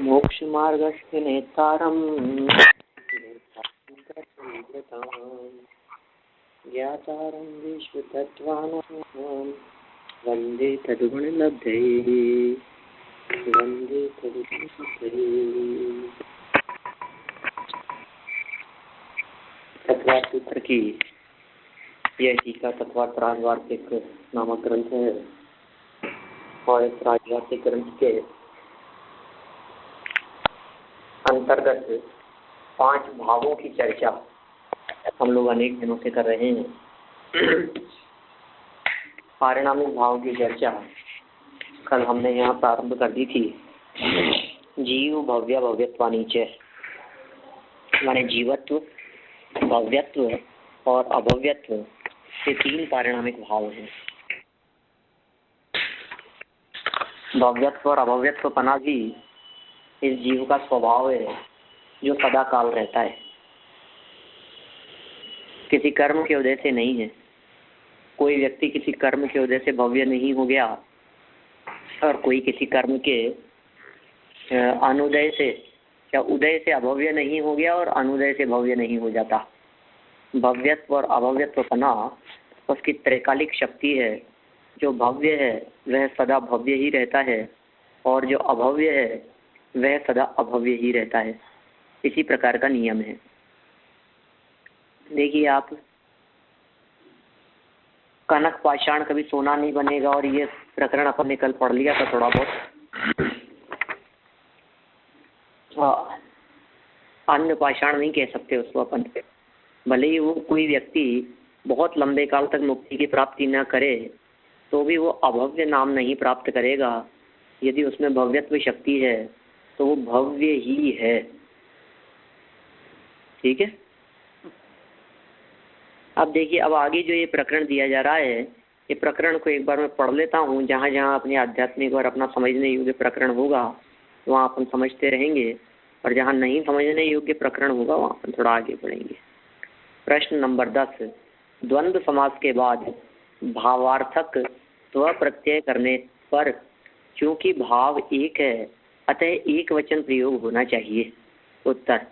मोक्षमार्गस्य नेतारं ज्ञातारं विश्वतत्त्वानां वन्दे तद्गुणलब्धये वन्दे तद्गुणलब्धये। तत्वार्थ सूत्र की यह टीका तत्वार्थ राजवार्तिक नामक ग्रंथ है और इस राजवार्तिक ग्रंथ के अंतर्गत 5 भावों की चर्चा हम लोग अनेक दिनों से कर रहे हैं। पारिणामिक भाव की चर्चा कल हमने यहाँ प्रारंभ कर दी थी। जीव भव्य भव्यत्वानि च, माने जीवत्व, भव्यत्व और अभव्यत्व, ये 3 पारिणामिक भाव हैं। भव्यत्व और अभव्यत्व पना भी इस जीव का स्वभाव है जो सदा काल रहता है, किसी कर्म के उदय से नहीं है। कोई व्यक्ति किसी कर्म के उदय से भव्य नहीं हो गया और कोई किसी कर्म के अनुदय से या उदय से अभव्य नहीं हो गया और अनुदय से भव्य नहीं हो जाता। भव्यत्व और अभव्यत्व पना उसकी त्रैकालिक शक्ति है। जो भव्य है वह सदा भव्य ही रहता है और जो अभव्य है वह सदा अभव्य ही रहता है। इसी प्रकार का नियम है। देखिए, आप कनक पाषाण कभी सोना नहीं बनेगा, और ये प्रकरण अपन ने कल पढ़ लिया था थोड़ा बहुत। अन्न पाषाण नहीं कह सकते उसको अपन। भले ही वो कोई व्यक्ति बहुत लंबे काल तक मुक्ति की प्राप्ति न करे तो भी वो अभव्य नाम नहीं प्राप्त करेगा। यदि उसमें भव्यत्व शक्ति है तो वो भव्य ही है। ठीक है। अब देखिए, अब आगे जो ये प्रकरण दिया जा रहा है, ये प्रकरण को एक बार मैं पढ़ लेता हूँ। जहाँ जहाँ अपनी आध्यात्मिक और अपना समझने योग्य प्रकरण होगा वहाँ अपन समझते रहेंगे, और जहाँ नहीं समझने योग्य प्रकरण होगा वहाँ अपन थोड़ा आगे बढ़ेंगे। प्रश्न नंबर 10। द्वंद्व समास के बाद भावार्थक स्व प्रत्यय करने पर क्योंकि भाव एक है अतः एक वचन प्रयोग होना चाहिए। उत्तर,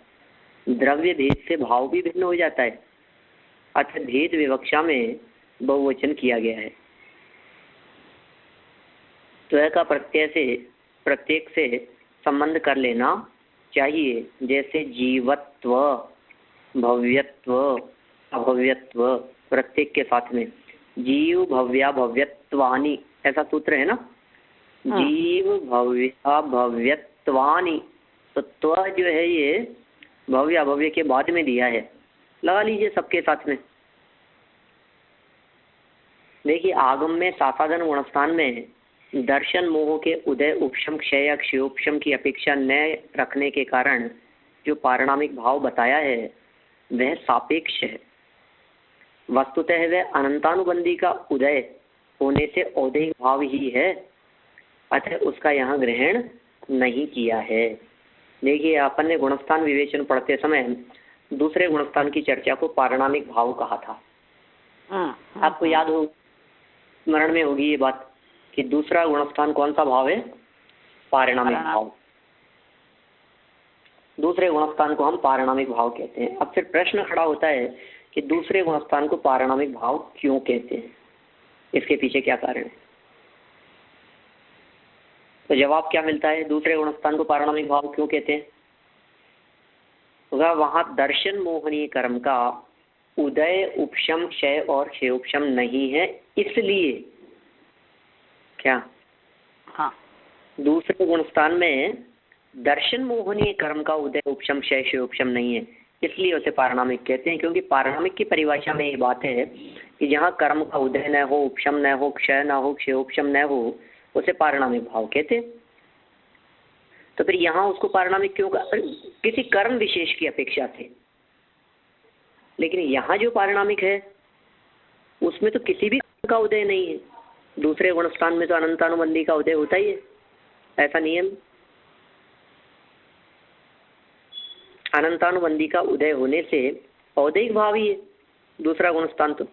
द्रव्य भेद से भाव भी भिन्न हो जाता है, अतः भेद विवक्षा में बहुवचन किया गया है। त्व का प्रत्यय से प्रत्येक से संबंध कर लेना चाहिए, जैसे जीवत्व, भव्यत्व, अभव्यत्व। प्रत्येक के साथ में जीव भव्या भव्यत्वानि, ऐसा सूत्र है ना। जीव भव्या भव्यत्वानि, तो त्व जो है ये भव्य अभव्य के बाद में दिया है। लगा लीजिए सबके साथ में। देखिए, आगम में सासाधन गुणस्थान में दर्शन मोह के उदय उपशम क्षय या क्षयोपशम की अपेक्षा न रखने के कारण जो पारिणामिक भाव बताया है वह सापेक्ष है। वस्तुतः वह अनंतानुबंधी का उदय होने से औदैहिक भाव ही है, अतः उसका यहाँ ग्रहण नहीं किया है। देखिए, अपन ने गुणस्थान विवेचन पढ़ते समय दूसरे गुणस्थान की चर्चा को पारिणामिक भाव कहा था। आपको याद हो, स्मरण में होगी ये बात कि दूसरा गुणस्थान कौन सा भाव है? पारिणामिक भाव। दूसरे गुणस्थान को हम पारिणामिक भाव कहते हैं। अब फिर प्रश्न खड़ा होता है कि दूसरे गुणस्थान को पारिणामिक भाव क्यों कहते हैं, इसके पीछे क्या कारण है? तो जवाब क्या मिलता है? दूसरे गुणस्थान को पारिणामिक भाव क्यों कहते हैं? वहां दर्शन मोहनीय कर्म का उदय उपशम क्षय और क्षयोपशम नहीं है, इसलिए। क्या? हाँ, दूसरे गुणस्थान में दर्शन मोहनीय कर्म का उदय उपशम क्षय क्षयोपशम नहीं है, इसलिए उसे पारिणामिक कहते हैं। क्योंकि पारिणामिक की परिभाषा में ये बात है कि जहाँ कर्म का उदय न हो, उपशम न हो, क्षय न हो, क्षयोपशम न हो, उसे पारिणामिक भाव कहते हैं। तो फिर यहाँ उसको पारिणामिक क्यों? किसी कर्म विशेष की अपेक्षा से। लेकिन यहाँ जो पारिणामिक है उसमें तो किसी भी कर्म का उदय नहीं है। दूसरे गुणस्थान में तो अनंतानुबंधी का उदय होता ही है, ऐसा नियम। अनंतानुबंधी का उदय होने से औदैहिक भाव ही है दूसरा गुणस्थान, तो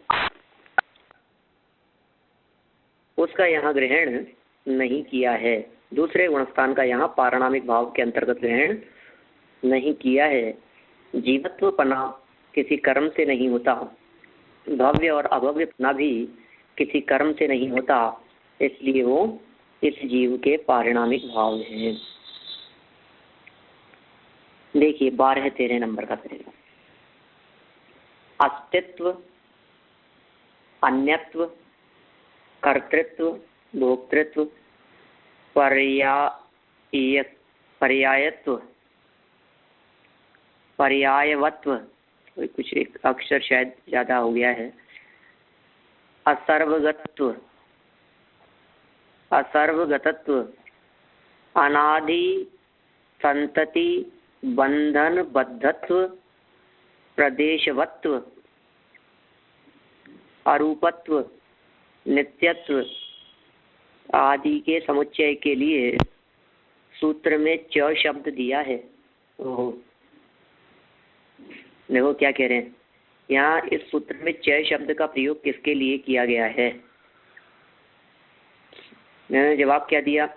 उसका यहाँ ग्रहण नहीं किया है। दूसरे गुणस्थान का यहाँ पारिणामिक भाव के अंतर्गत ग्रहण नहीं किया है। जीवत्वपना किसी कर्म से नहीं होता, भव्य और अभव्यपना भी किसी कर्म से नहीं होता, इसलिए वो इस जीव के पारिणामिक भाव हैं। देखिए 12-13 नंबर का करेगा। अस्तित्व, अन्यत्व, कर्तृत्व, भोक्तृत्व, पर्यायत्व, पर्यायवत्व, कुछ एक अक्षर शायद ज्यादा हो गया है, असर्वगतत्व, असर्वगतत्व, अनादि संतति बंधन बद्धत्व, प्रदेशवत्व, अरूपत्व, नित्यत्व आदि के समुच्चय के लिए सूत्र में च शब्द दिया है। ओहो, देखो क्या कह रहे हैं यहाँ, इस सूत्र में च शब्द का प्रयोग किसके लिए किया गया है? मैंने जवाब क्या दिया?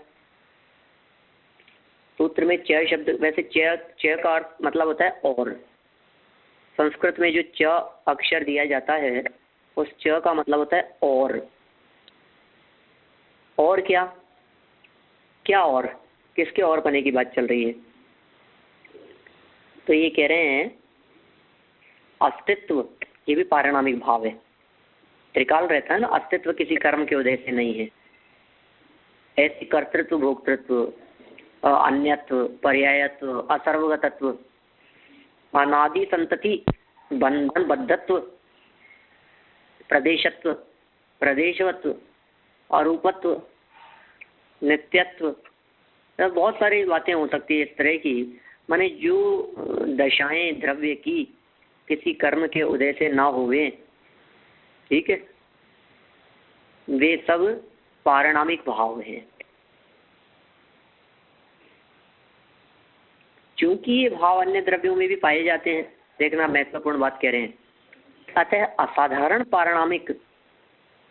सूत्र में च शब्द, वैसे च का अर्थ मतलब होता है और। संस्कृत में जो च अक्षर दिया जाता है उस च का मतलब होता है और क्या क्या और किसके और बने की बात चल रही है? तो ये कह रहे हैं अस्तित्व, ये भी पारिणामिक भाव है। त्रिकाल रहता है ना, अस्तित्व किसी कर्म के उदय से नहीं है। ऐसे कर्तृत्व, भोक्तृत्व, अन्यत्व, पर्यायत्व, असर्वगतत्व, अनादि संतति बंधन बद्धत्व, प्रदेशत्व, प्रदेशवत्व, अरूपत्व, नित्यत्व, बहुत सारी बातें हो सकती है इस तरह की। माने जो दशाएं द्रव्य की किसी कर्म के उदय से ना हुए, ठीक है, वे सब पारिणामिक भाव हैं। क्योंकि ये भाव अन्य द्रव्यों में भी पाए जाते हैं। देखना, महत्वपूर्ण बात कह रहे हैं। अतः असाधारण पारिणामिक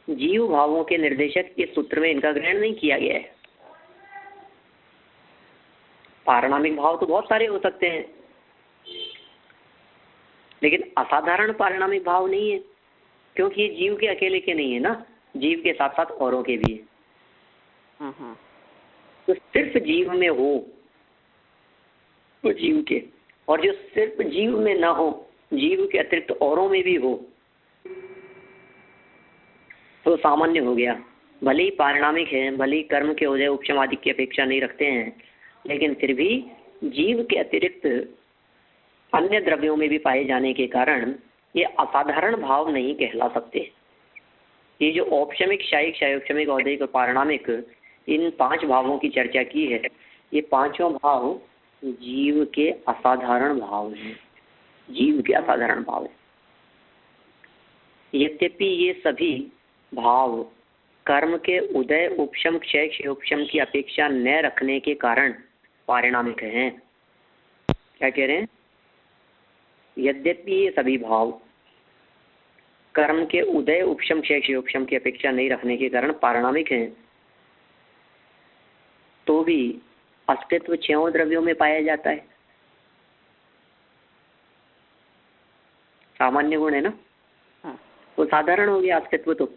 जीव भावों के निर्देशक इस सूत्र में इनका ग्रहण नहीं किया गया है। पारिणामिक भाव तो बहुत सारे हो सकते हैं, लेकिन असाधारण पारिणामिक भाव नहीं है, क्योंकि ये जीव के अकेले के नहीं है ना, जीव के साथ साथ औरों के भी है। तो सिर्फ जीव में हो तो जीव के, और जो सिर्फ जीव में ना हो, जीव के अतिरिक्त औरों में भी हो, तो सामान्य हो गया। भले ही पारिणामिक है, भले ही कर्म के उदय उपशम आदि की अपेक्षा नहीं रखते हैं, लेकिन फिर भी जीव के अतिरिक्त अन्य द्रव्यों में भी पाए जाने के कारण ये असाधारण भाव नहीं कहला सकते। ये जो औपशमिक, शायिक, शायोपशमिक, औदैहिक और पारिणामिक, इन 5 भावों की चर्चा की है, ये पांचों भाव जीव के असाधारण भाव हैं, जीव के असाधारण भाव हैं। यद्यपि ये सभी भाव कर्म के उदय, उपशम, क्षय, क्षयोपशम की अपेक्षा न रखने के कारण पारिणामिक हैं। क्या कह रहे हैं? यद्यपि ये सभी भाव कर्म के उदय, उपशम, क्षय, क्षयोपशम की अपेक्षा नहीं रखने के कारण पारिणामिक हैं, तो भी अस्तित्व 6 द्रव्यों में पाया जाता है। सामान्य गुण है ना, वो साधारण हो गया अस्तित्व। तो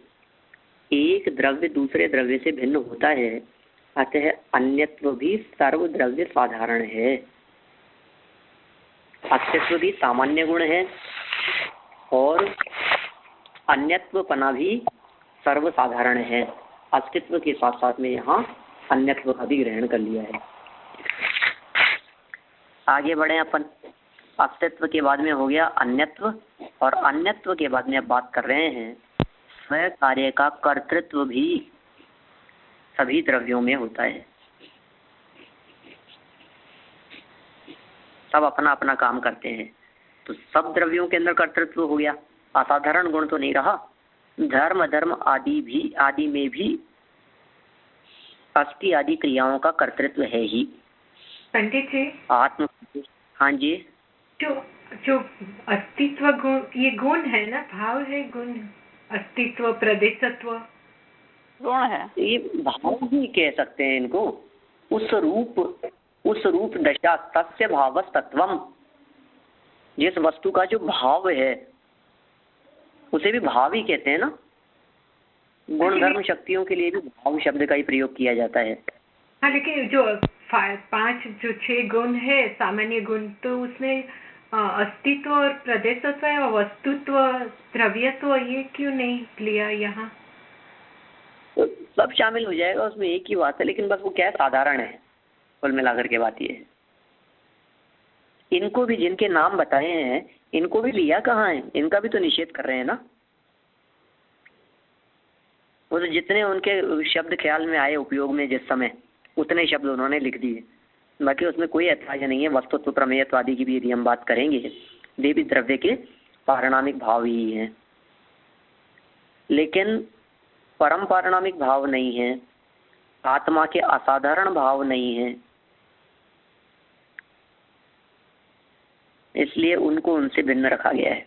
एक द्रव्य दूसरे द्रव्य से भिन्न होता है, अतः अन्यत्व भी सर्व द्रव्य साधारण है। अस्तित्व भी सामान्य गुण है और अन्यत्वपना भी सर्वसाधारण है। अस्तित्व के साथ साथ में यहाँ अन्यत्व का भी ग्रहण कर लिया है। आगे बढ़े अपन। अस्तित्व के बाद में हो गया अन्यत्व, और अन्यत्व के बाद में अब बात कर रहे हैं स्वयं कार्य का कर्तृत्व भी सभी द्रव्यों में होता है। सब अपना अपना काम करते हैं, तो सब द्रव्यों के अंदर कर्तृत्व हो गया। असाधारण गुण तो नहीं रहा। धर्म, धर्म आदि में भी अस्थि आदि क्रियाओं का कर्तृत्व है ही। पंडित जी, आत्म, हाँ जी, जो अस्तित्व गुण, ये गुण है ना, भाव है गुण, अस्तित्व, प्रदेशत्व गुण है, ये भाव ही कह सकते हैं इनको। उस रूप दशा तस्य भावस्तत्वम, जिस वस्तु का जो भाव है उसे भी भाव ही कहते हैं ना। गुण धर्म शक्तियों के लिए भी भाव शब्द का ही प्रयोग किया जाता है। हाँ, लेकिन जो 6 गुण है सामान्य गुण, तो उसमें अस्तित्व और प्रदेशत्व और वस्तुत्व द्रव्यत्व ये क्यों नहीं लिया यहाँ? तो सब शामिल हो जाएगा उसमें, एक ही बात है, लेकिन बस वो क्या है, साधारण है। कुल मिलाकर के बात ये है, इनको भी जिनके नाम बताए हैं इनको भी लिया कहाँ है, इनका भी तो निषेध कर रहे हैं ना। वो तो जितने उनके शब्द ख्याल में आए उपयोग में जिस समय, उतने शब्द उन्होंने लिख दिए, बाकी उसमें कोई ऐतराज नहीं है। वस्तुत्व प्रमेयत्व आदि की भी यदि हम बात करेंगे, वे भी द्रव्य के पारिणामिक भाव ही हैं, लेकिन परम पारिणामिक भाव नहीं है, आत्मा के असाधारण भाव नहीं है, इसलिए उनको उनसे भिन्न रखा गया है।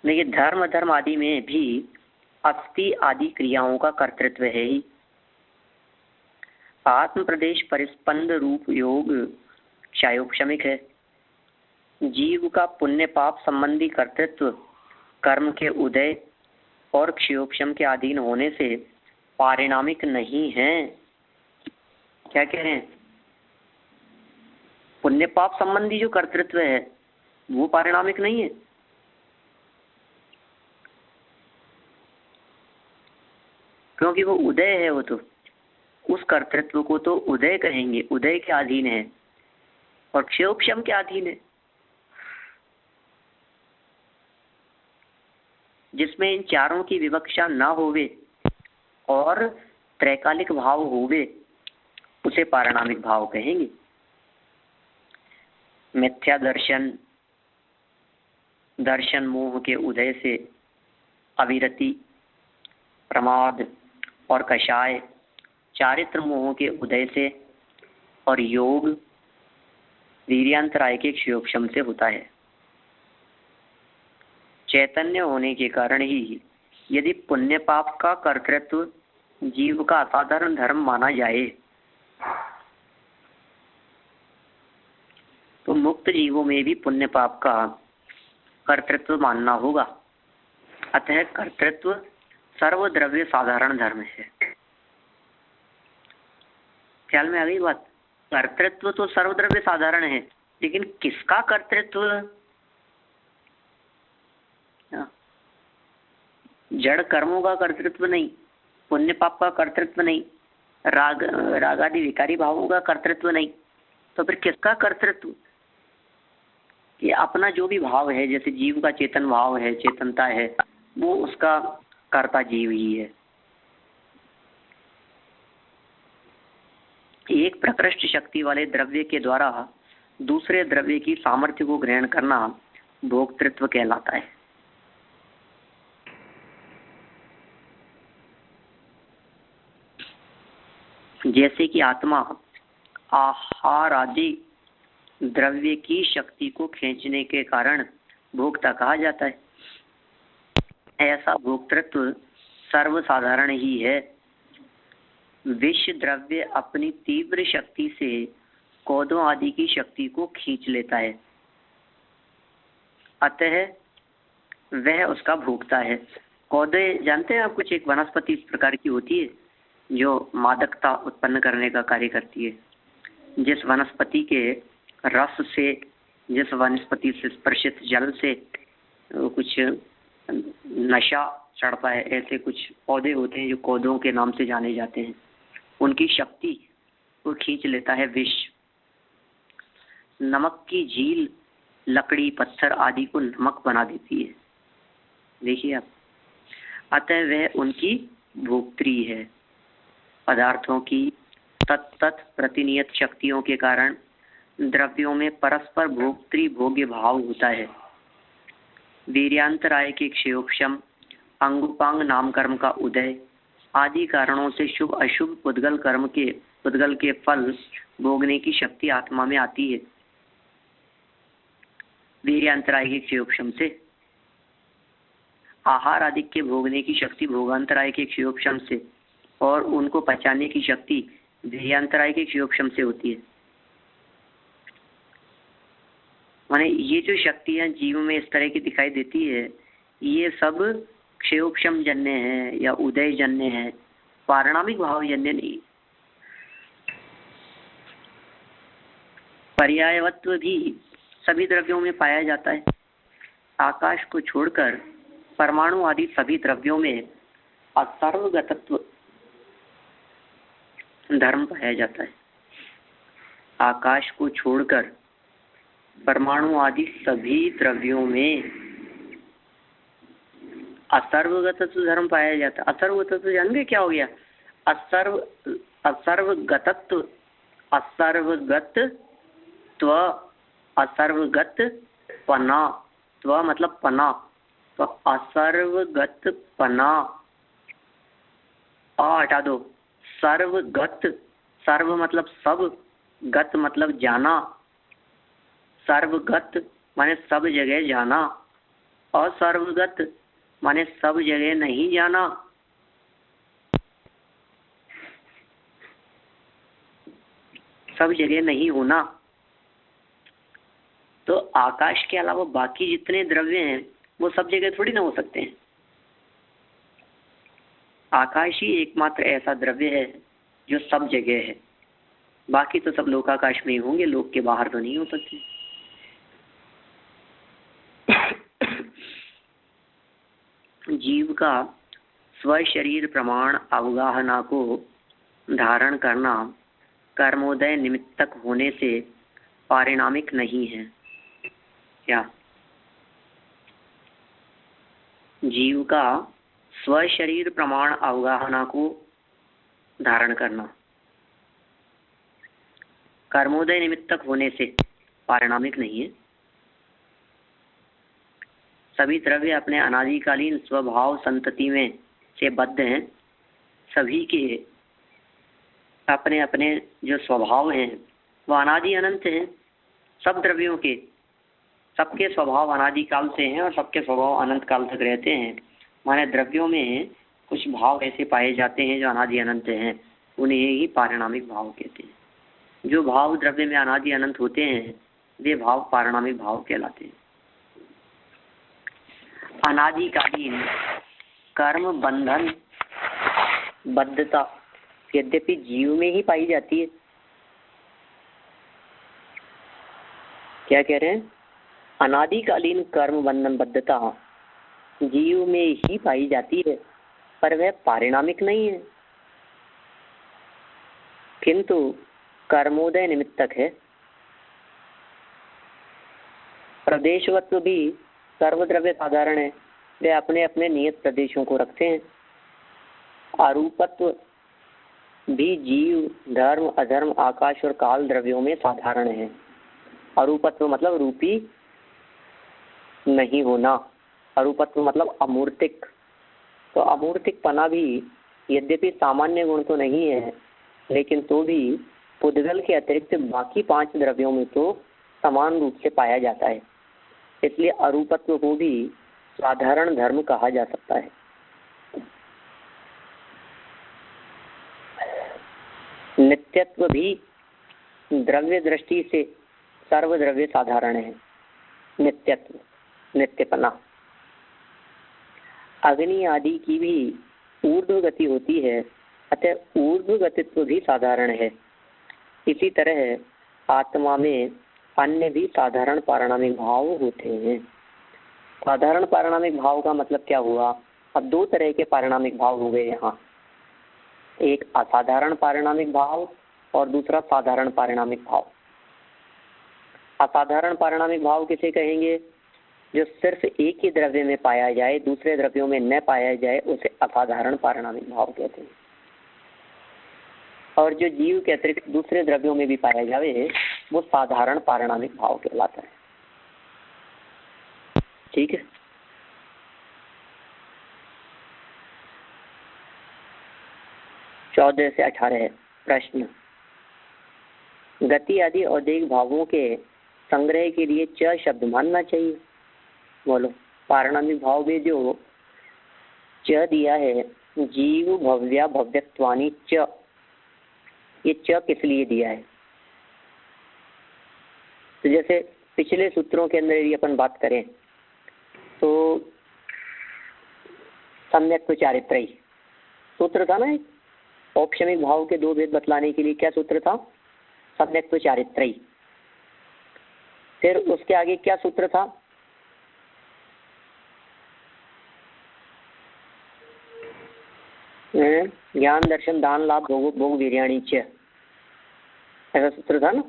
देखिए, धर्म आदि में भी अस्थि आदि क्रियाओं का कर्तृत्व है ही। आत्म प्रदेश परिस्पंद रूप योग क्षयोक्षमिक है। जीव का पुण्य पाप संबंधी कर्तृत्व कर्म के उदय और क्षयोक्षम के अधीन होने से पारिणामिक नहीं है। क्या कह रहे हैं? पुण्य पाप संबंधी जो कर्तृत्व है वो पारिणामिक नहीं है। क्योंकि वो उदय है, वो तो उस कर्तृत्व को तो उदय कहेंगे, उदय के अधीन है और क्षयोक्षम के अधीन है, जिसमें इन चारों की विवक्षा न होवे और त्रैकालिक भाव होवे, उसे पारिणामिक भाव कहेंगे। मिथ्या दर्शन मोह के उदय से अविरति, प्रमाद और कषाय चारित्र मोह के उदय से और योग वीर्यांतराय के क्षयोक्षम से होता है। चैतन्य होने के कारण ही यदि पुण्य पाप का कर्तृत्व जीव का असाधारण धर्म माना जाए तो मुक्त जीवों में भी पुण्य पाप का कर्तृत्व मानना होगा। अतः कर्तृत्व सर्वद्रव्य साधारण धर्म है। ख्याल में आ गई बात? कर्तृत्व तो सर्वद्रव्य साधारण है, लेकिन किसका कर्तृत्व? जड़ कर्मों का कर्तृत्व नहीं, पुण्य पाप का कर्तृत्व नहीं, राग आदि विकारी भावों का कर्तृत्व नहीं, तो फिर किसका कर्तृत्व? ये अपना जो भी भाव है, जैसे जीव का चेतन भाव है, चेतनता है, वो उसका कर्ता जीव ही है। एक प्रकृष्ट शक्ति वाले द्रव्य के द्वारा दूसरे द्रव्य की सामर्थ्य को ग्रहण करना भोक्तृत्व कहलाता है। जैसे कि आत्मा आहार आदि द्रव्य की शक्ति को खींचने के कारण भोक्ता कहा जाता है, ऐसा भोक्तृत्व सर्वसाधारण ही है। विष द्रव्य अपनी तीव्र शक्ति से पौधों आदि की शक्ति को खींच लेता है, अतः वह उसका भोक्ता है। पौधे जानते हैं आप, कुछ एक वनस्पति इस प्रकार की होती है जो मादकता उत्पन्न करने का कार्य करती है। जिस वनस्पति के रस से, जिस वनस्पति से स्पर्शित जल से कुछ नशा चढ़ता है, ऐसे कुछ पौधे होते हैं जो पौधों के नाम से जाने जाते हैं। उनकी शक्ति वो खींच लेता है विष। नमक की झील लकड़ी पत्थर आदि को नमक बना देती है, देखिए आप। अतः वह उनकी भोक्त्री है। पदार्थों की तत्त प्रतिनियत शक्तियों के कारण द्रव्यों में परस्पर भोक्त्री भोग्य भाव होता है। वीर्यांतराय के क्षयोक्षम, अंगुपांग नाम कर्म का उदय आदि कारणों से शुभ अशुभ पुद्गल के फल भोगने की शक्ति आत्मा में आती है। वीर्यांतराय के क्षयोक्षम से आहार आदि के भोगने की शक्ति भोगांतराय के क्षयोक्षम से और उनको पहचानने की शक्ति वीर्यांतराय के क्षयोपशम से होती है। माने ये जो शक्तियां जीव में इस तरह की दिखाई देती है, ये सब क्षयोपशम जन्य है या उदय जन्य है, पारिणामिक भाव जन्य नहीं। पर्यायवत्व भी सभी द्रव्यों में पाया जाता है। आकाश को छोड़कर परमाणु आदि सभी द्रव्यों में असर्वगतत्व धर्म पाया जाता है। आकाश को छोड़कर परमाणु आदि सभी द्रव्यों में असर्वगतत्व धर्म पाया जाता है। असर्वगतत्व जानेंगे क्या हो गया? असर्वगतत्व, असर्वगतत्व, असर्वगत पना, त्व मतलब पना, तो असर्वगत पना हटा दो। सर्वगत, सर्व मतलब सब, गत मतलब जाना, सर्वगत माने सब जगह जाना, असर्वगत माने सब जगह नहीं जाना। सब जगह नहीं होना। तो आकाश के अलावा बाकी जितने द्रव्य हैं वो सब जगह थोड़ी ना हो सकते हैं। आकाश ही एकमात्र ऐसा द्रव्य है जो सब जगह है। बाकी तो सब लोकाकाश में ही होंगे, लोक के बाहर तो नहीं हो सकते। जीव का स्वशरीर प्रमाण अवगाहना को धारण करना कर्मोदय निमित्तक होने से पारिणामिक नहीं है। क्या? जीव का स्वशरीर प्रमाण अवगाहना को धारण करना कर्मोदय निमित्तक होने से पारिणामिक नहीं है। सभी द्रव्य अपने अनादिकालीन स्वभाव संतति में से बद्ध हैं। सभी के अपने अपने जो स्वभाव हैं वह अनादि अनंत हैं। सब द्रव्यों के सबके स्वभाव अनादि काल से हैं और सबके स्वभाव अनंत काल तक रहते हैं। माने द्रव्यों में कुछ भाव ऐसे पाए जाते हैं जो अनादि अनंत हैं, उन्हें ही पारिणामिक भाव कहते हैं। जो भाव द्रव्य में अनादि अनंत होते हैं वे भाव पारिणामिक भाव कहलाते हैं। अनादिकालीन कर्म बंधन बद्धता यद्यपि जीव में ही पाई जाती है। क्या कह रहे हैं? अनादिकालीन कर्म बंधन बद्धता जीव में ही पाई जाती है, पर वह पारिणामिक नहीं है, किंतु कर्मोदय निमित्तक है। प्रदेशवत्व भी सर्वद्रव्य साधारण है। वे अपने अपने नियत प्रदेशों को रखते हैं। आरूपत्व भी जीव, धर्म, अधर्म, आकाश और काल द्रव्यों में साधारण है। अरूपत्व मतलब रूपी नहीं होना। अरूपत्व मतलब अमूर्तिक। तो अमूर्तिक पना भी यद्यपि सामान्य गुण तो नहीं है, लेकिन तो भी पुद्गल के अतिरिक्त बाकी 5 द्रव्यों में तो समान रूप से पाया जाता है। इसलिए अरूपत्व को भी साधारण धर्म कहा जा सकता है। नित्यत्व भी द्रव्य दृष्टि से सर्वद्रव्य साधारण है। नित्यत्व, नित्यपना। अग्नि आदि की भी ऊर्ध्व गति होती है, अतः ऊर्ध्व गतित्व भी साधारण है। इसी तरह आत्मा में अन्य भी साधारण पारिणामिक भाव होते हैं। साधारण पारिणामिक भाव का मतलब क्या हुआ? अब 2 तरह के पारिणामिक भाव हो गए यहाँ। एक असाधारण पारिणामिक भाव और दूसरा साधारण पारिणामिक भाव। असाधारण पारिणामिक भाव किसे कहेंगे? जो सिर्फ एक ही द्रव्य में पाया जाए, दूसरे द्रव्यों में न पाया जाए, उसे असाधारण पारिणामिक भाव कहते हैं। और जो जीव के अतिरिक्त दूसरे द्रव्यों में भी पाया जाए वो साधारण पारिणामिक भाव कहलाता है। ठीक है। चौदह से 18 प्रश्न। गति आदि औद्योगिक भावों के संग्रह के लिए च शब्द मानना चाहिए। बोलो, पारिणामिक भाव में जो च दिया है जीव भव्या भव्यत्वानि च, ये च किस लिए दिया है? तो जैसे पिछले सूत्रों के अंदर यदि अपन बात करें तो सम्यक् चारित्रयी सूत्र था ना, एक औपशमिक भाव के दो भेद बतलाने के लिए क्या सूत्र था? सम्यक् चारित्रयी। फिर उसके आगे क्या सूत्र था? ज्ञान दर्शन दान लाभ भोग भोग वीर्याणि च, ऐसा सूत्र था ना।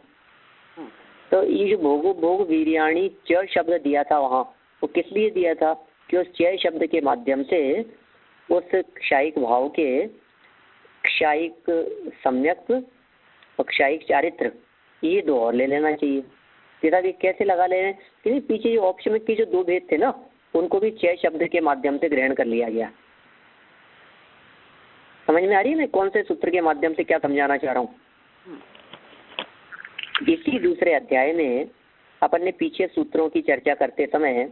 तो ये जो भोगो भोग वीर्याणि च शब्द दिया था वहाँ, वो किस लिए दिया था? कि उस च शब्द के माध्यम से उस क्षायिक भाव के क्षायिक सम्यक और क्षायिक चारित्र ये दो और ले लेना चाहिए। पिताजी कैसे लगा ले रहे हैं कि पीछे जो औपशमिक के जो दो भेद थे ना, उनको भी च शब्द के माध्यम से ग्रहण कर लिया गया। समझ में आ रही है मैं कौन से सूत्र के माध्यम से क्या समझाना चाह रहा हूँ? इसी दूसरे अध्याय में अपन ने पीछे सूत्रों की चर्चा करते समय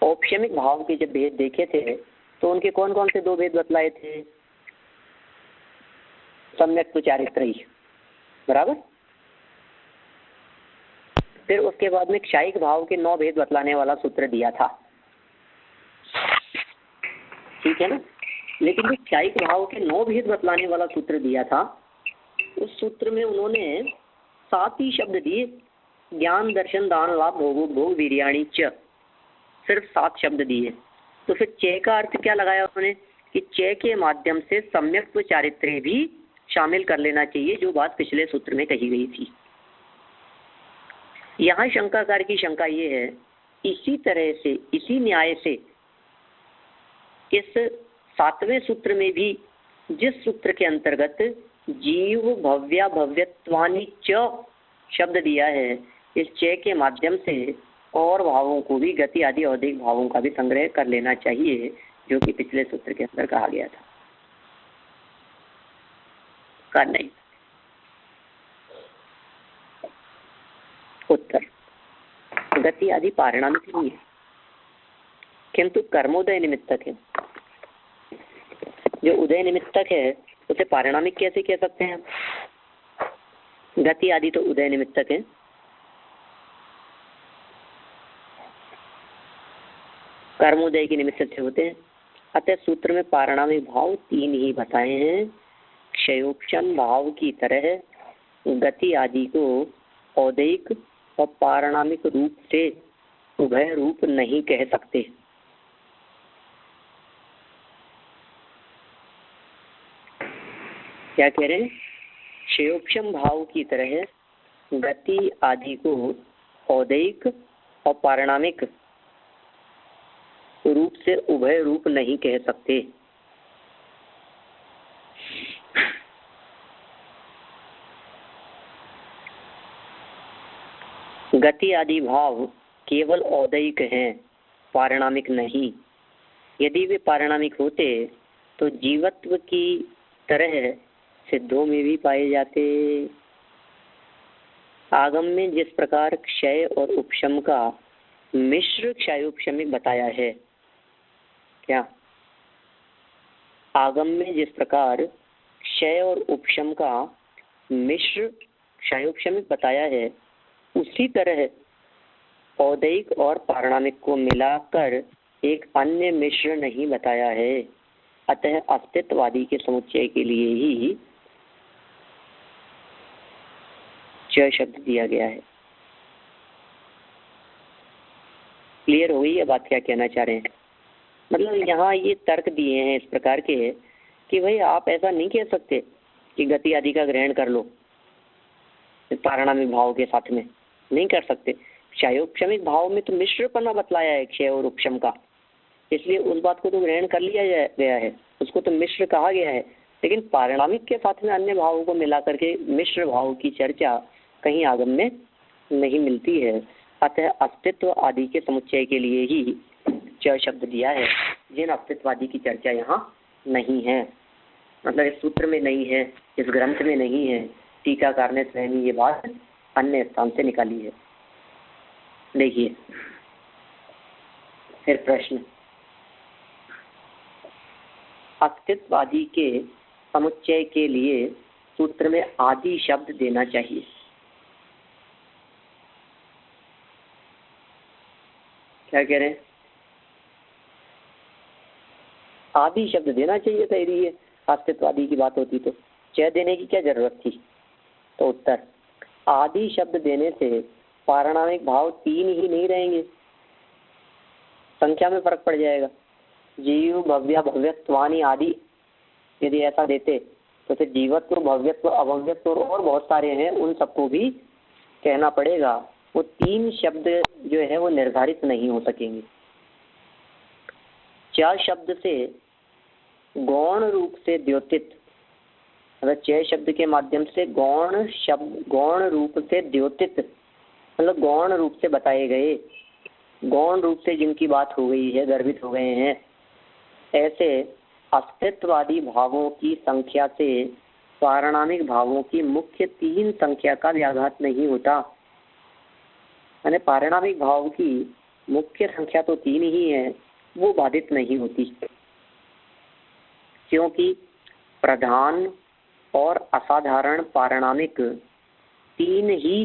औपशमिक भाव के जब भेद देखे थे तो उनके कौन कौन से दो भेद बतलाए थे? सम्यक् चारित्रयी, बराबर। फिर उसके बाद में क्षायिक भाव के 9 भेद बतलाने वाला सूत्र दिया था, ठीक है ना। लेकिन जो क्षायिक भाव के 9 भेद बतलाने वाला सूत्र दिया था, उस सूत्र में उन्होंने 7 ही शब्द दिए, ज्ञान दर्शन दान लाभ भोगो भोग वीर्याणि च, सिर्फ 7 शब्द दिए। तो फिर च का अर्थ क्या लगाया उन्होंने कि च के माध्यम से सम्यक् चारित्र्य भी शामिल कर लेना चाहिए, जो बात पिछले सूत्र में कही गई थी। यहाँ शंकाकार की शंका ये है, इसी तरह से इसी न्याय से इस 7वें सूत्र में भी जिस सूत्र के अंतर्गत जीव भव्या भव्यत्वानि च शब्द दिया है, इस च के माध्यम से और भावों को भी गति आदि औधिक भावों का भी संग्रह कर लेना चाहिए, जो कि पिछले सूत्र के अंदर कहा गया था। कर नहीं। उत्तर, गति आदि पारिणामिक नहीं है, किंतु कर्मोदय निमित्तक है। जो उदय निमित्तक है उसे पारिणामिक कैसे कह सकते हैं? गति आदि तो उदय निमित्तक है। कर्मोदय के निमित्त से होते हैं। अतः सूत्र में पारिणामिक भाव 3 ही बताए हैं। क्षयोपशम भाव की तरह गति आदि को औदैक और पारिणामिक रूप से उभय रूप नहीं कह सकते। क्या कह रहे हैं? क्षयोपशम भाव की तरह गति आदि को औदैक और पारिणामिक रूप से उभय रूप नहीं कह सकते। गति आदि भाव केवल औदैक हैं, पारिणामिक नहीं। यदि वे पारिणामिक होते तो जीवत्व की तरह सिद्धों में भी पाए जाते। आगम में जिस प्रकार क्षय और उपशम का मिश्र क्षयोपशमिक बताया है, क्या आगम में जिस प्रकार क्षय और उपशम का मिश्र क्षयोपशमिक बताया है, उसी तरह औदैक और पारिणामिक को मिलाकर एक अन्य मिश्र नहीं बताया है। अतः अस्तित्ववादी के समुच्चय के लिए ही च शब्द दिया गया है। क्लियर हो गई ये बात, क्या कहना चाह रहे हैं? मतलब यहाँ ये तर्क दिए हैं इस प्रकार के कि भाई आप ऐसा नहीं कह सकते कि गति आदि का ग्रहण कर लो पारिणामिक भाव के साथ में, नहीं कर सकते। क्षयोपशमिक भाव में तो मिश्रपना बतलाया है क्षय और उपशम का, इसलिए उस बात को तो ग्रहण कर लिया गया है, उसको तो मिश्र कहा गया है। लेकिन पारिणामिक के साथ में अन्य भावों को मिला करके मिश्र भाव की चर्चा कहीं आगम में नहीं मिलती है। अतः अस्तित्व आदि के समुच्चय के लिए ही च शब्द दिया है, जिन अस्तित्ववादी की चर्चा यहाँ नहीं है, मतलब इस सूत्र में नहीं है, इस ग्रंथ में नहीं है। टीकाकार ने स्वयं ये बात अन्य स्थान से निकाली है। देखिए फिर प्रश्न, अस्तित्वादि के समुच्चय के लिए सूत्र में आदि शब्द देना चाहिए। क्या कह रहे हैं? आदि शब्द देना चाहिए था यदि ये अस्तित्वादि की बात होती तो चय देने की क्या जरूरत थी? तो उत्तर, आदि शब्द देने से पारणामिक भाव तीन ही नहीं रहेंगे, संख्या में फर्क पड़ जाएगा। जीव भव्य भव्यत्वानि आदि यदि ऐसा देते तो फिर जीवत्व भव्यत्व अभव्यत्व और बहुत सारे हैं, उन सबको भी कहना पड़ेगा। वो तीन शब्द जो है वो निर्धारित नहीं हो सकेंगे। च शब्द से गौण रूप से द्योतित, अगर च शब्द के माध्यम से गौण शब्द गौण रूप से द्योतित मतलब गौण रूप से बताए गए, गौण रूप से जिनकी बात हो गई है, गर्भित हो गए हैं, ऐसे अस्तित्वादी भावों की संख्या से पारणामिक भावों की मुख्य तीन संख्या का व्याघात नहीं होता। यानी पारणामिक भाव की मुख्य संख्या तो तीन ही है, वो बाधित नहीं होती, क्योंकि प्रधान और असाधारण पारणामिक तीन ही